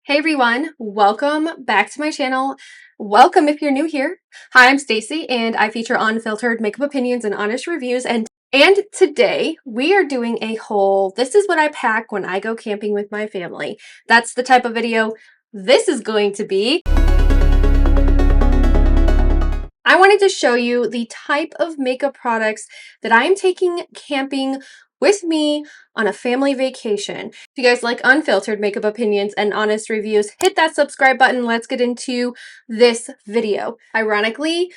Hey everyone, welcome back to my channel. Welcome if you're new here. Hi, I'm Stacy and I feature unfiltered makeup opinions and honest reviews and today we are doing a whole this is what I pack when I go camping with my family. That's the type of video this is going to be. I wanted to show you the type of makeup products that I am taking camping with me on a family vacation. If you guys like unfiltered makeup opinions and honest reviews, hit that subscribe button. Let's get into this video. Ironically,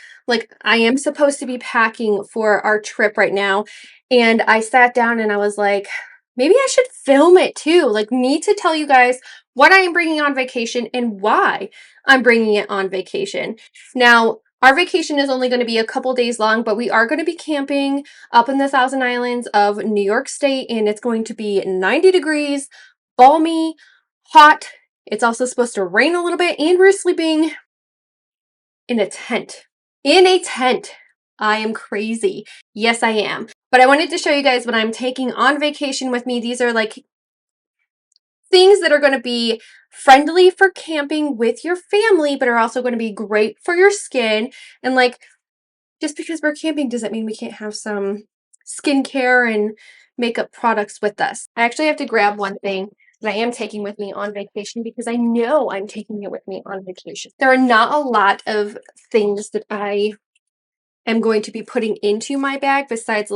I am supposed to be packing for our trip right now, and I sat down and I was like, maybe I should film it too. Need to tell you guys what I am bringing on vacation and why I'm bringing it on vacation. Now, our vacation is only going to be a couple days long, but we are going to be camping up in the Thousand Islands of New York State, and it's going to be 90 degrees, balmy, hot. It's also supposed to rain a little bit, and we're sleeping in a tent. In a tent. I am crazy. Yes, I am. But I wanted to show you guys what I'm taking on vacation with me. These are things that are going to be friendly for camping with your family, but are also going to be great for your skin. And just because we're camping doesn't mean we can't have some skincare and makeup products with us. I actually have to grab one thing that I am taking with me on vacation because I know I'm taking it with me on vacation. There are not a lot of things that I am going to be putting into my bag besides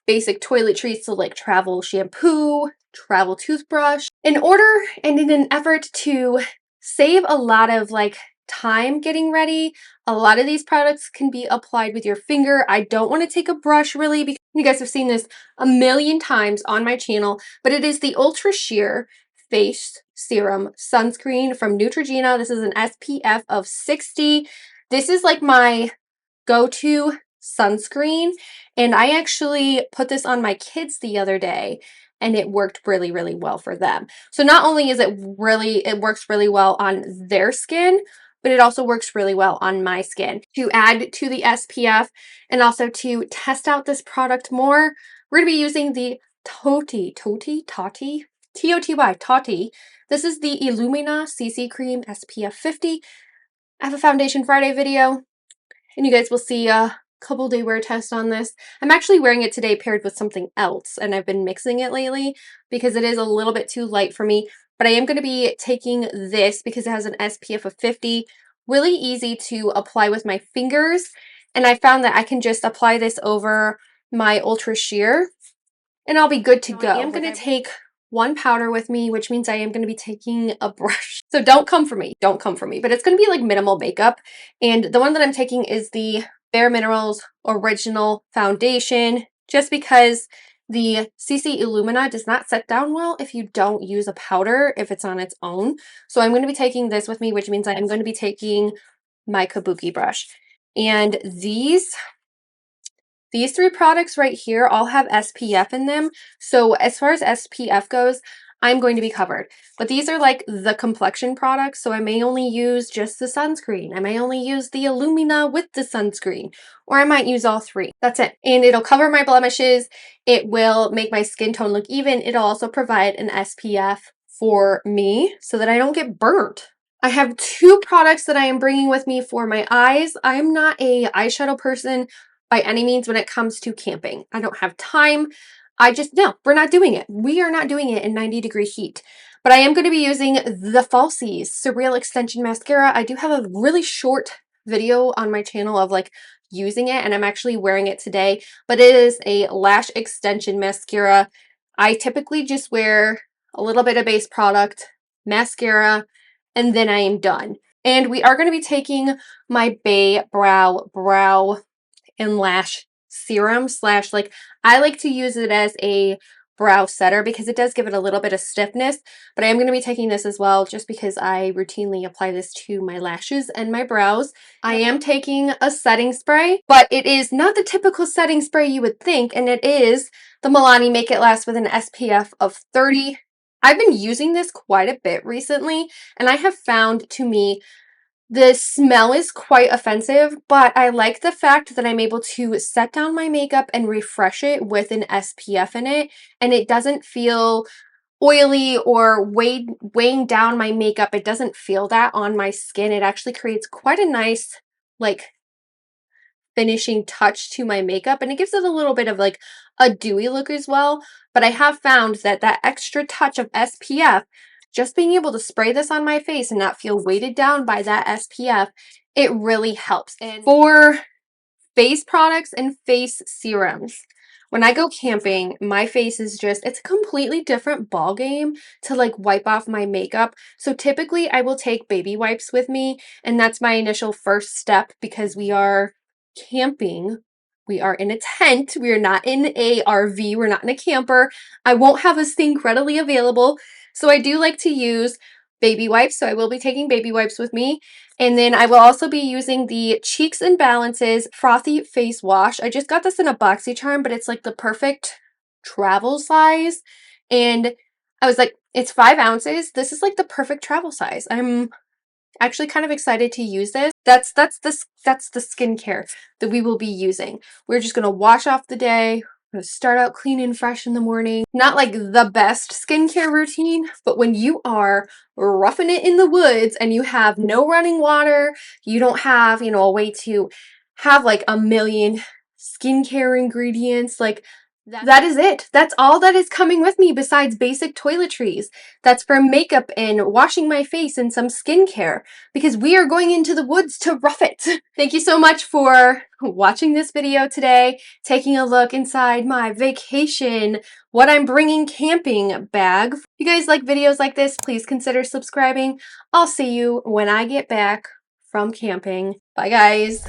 basic toiletries, so travel shampoo, travel toothbrush. In an effort to save a lot of time getting ready, a lot of these products can be applied with your finger. I don't want to take a brush really because you guys have seen this a million times on my channel, but it is the Ultra Sheer Face Serum Sunscreen from Neutrogena. This is an SPF of 60. This is my go-to sunscreen, and I actually put this on my kids the other day and it worked really, really well for them. So not only is it works really well on their skin, but it also works really well on my skin. To add to the SPF and also to test out this product more, we're going to be using the Toty, Toty? T-O-T-Y, Toty. This is the Ilumina CC Cream SPF 50. I have a Foundation Friday video, and you guys will see a couple day wear test on this. I'm actually wearing it today paired with something else, and I've been mixing it lately because it is a little bit too light for me. But I am going to be taking this because it has an SPF of 50. Really easy to apply with my fingers, and I found that I can just apply this over my Ultra Sheer, and I'll be good to go. I am going to take one powder with me, which means I am going to be taking a brush. So don't come for me. Don't come for me. But it's going to be minimal makeup. And the one that I'm taking is the Bare Minerals Original Foundation, just because the CC Illumina does not set down well if you don't use a powder if it's on its own. So I'm going to be taking this with me, which means I am going to be taking my kabuki brush. And these three products right here all have SPF in them. So as far as SPF goes, I'm going to be covered. But these are the complexion products, so I may only use just the sunscreen. I may only use the Illumina with the sunscreen, or I might use all three. That's it. And it'll cover my blemishes. It will make my skin tone look even. It'll also provide an SPF for me so that I don't get burnt. I have two products that I am bringing with me for my eyes. I am not a eyeshadow person by any means when it comes to camping. I don't have time. No, we're not doing it. We are not doing it in 90-degree heat. But I am going to be using the Falsies Surreal Extension Mascara. I do have a really short video on my channel of using it, and I'm actually wearing it today. But it is a lash extension mascara. I typically just wear a little bit of base product, mascara, and then I am done. And we are going to be taking my Bay Brow and Lash Serum slash I like to use it as a brow setter because it does give it a little bit of stiffness, but I am going to be taking this as well just because I routinely apply this to my lashes and my brows. I am taking a setting spray, but it is not the typical setting spray you would think, and it is the Milani Make It Last with an SPF of 30. I've been using this quite a bit recently, and I have found to me the smell is quite offensive, but I like the fact that I'm able to set down my makeup and refresh it with an SPF in it, and it doesn't feel oily or weighing down my makeup. It doesn't feel that on my skin. It actually creates quite a nice like finishing touch to my makeup, and it gives it a little bit of like a dewy look as well. But I have found that that extra touch of SPF, just being able to spray this on my face and not feel weighted down by that SPF, it really helps. And for face products and face serums, when I go camping, my face is just, it's a completely different ball game to like wipe off my makeup. So typically I will take baby wipes with me, and that's my initial first step because we are camping. We are in a tent. We are not in a RV. We're not in a camper. I won't have a sink readily available. So I do like to use baby wipes. So I will be taking baby wipes with me. And then I will also be using the Cheeks and Balances Frothy Face Wash. I just got this in a BoxyCharm, but it's like the perfect travel size. And I was like, it's 5 ounces. This is like the perfect travel size. I'm actually kind of excited to use this. That's the skincare that we will be using. We're just gonna wash off the day. We're gonna start out clean and fresh in the morning. Not like the best skincare routine, but when you are roughing it in the woods and you have no running water, you don't have, you know, a way to have like a million skincare ingredients, like that is it. That's all that is coming with me besides basic toiletries. That's for makeup and washing my face and some skincare, because we are going into the woods to rough it. Thank you so much for watching this video today, taking a look inside my vacation, what I'm bringing camping bag. If you guys like videos like this, please consider subscribing. I'll see you when I get back from camping. Bye guys.